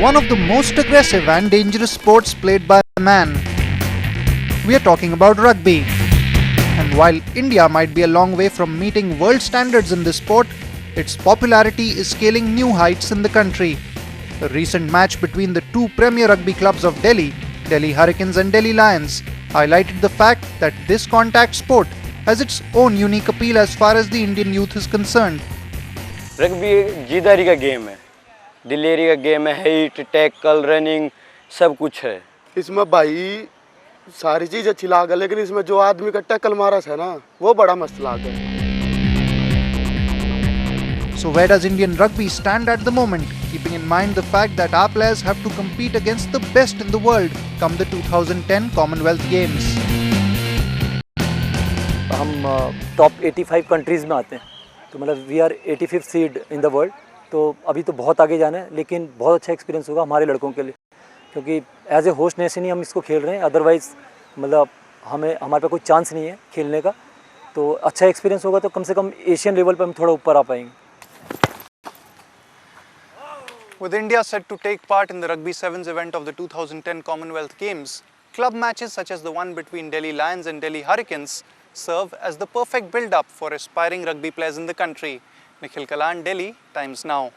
one of the most aggressive and dangerous sports played by man. We are talking about rugby. And while India might be a long way from meeting world standards in this sport, its popularity is scaling new heights in the country. A recent match between the two premier rugby clubs of Delhi, Delhi Hurricanes and Delhi Lions, highlighted the fact that this contact sport has its own unique appeal as far as the Indian youth is concerned. Rugby जीदारी का game है, दिलेरी का game है, hit, tackle, running सब कुछ है। इसमें भाई सारी चीज अच्छी लाग, लेकिन इसमें जो आदमी का टैकल मारा है ना, वो बड़ा मस्त लाग है। So where does Indian rugby stand at the moment, keeping in mind the fact that our players have to compete against the best in the world come the 2010 Commonwealth Games? हम top 85 countries में आते हैं, तो मतलब we are 85th seed in the world. तो अभी तो बहुत आगे जाना है, लेकिन बहुत अच्छा एक्सपीरियंस होगा हमारे लड़कों के लिए, क्योंकि एज ए होस्ट नेशन ही हम इसको खेल रहे हैं। अदरवाइज़ मतलब हमारे पे कोई चांस नहीं है खेलने का। तो अच्छा एक्सपीरियंस होगा तो कम से कम एशियन लेवल पर हम थोड़ा ऊपर आ पाएंगे। With India set to take part in the Rugby Sevens event of the 2010 Commonwealth Games, club matches such as the one between Delhi Lions and Delhi Hurricanes serve as the perfect build-up for aspiring rugby players in the country. Nikhil Kalan, Delhi Times Now.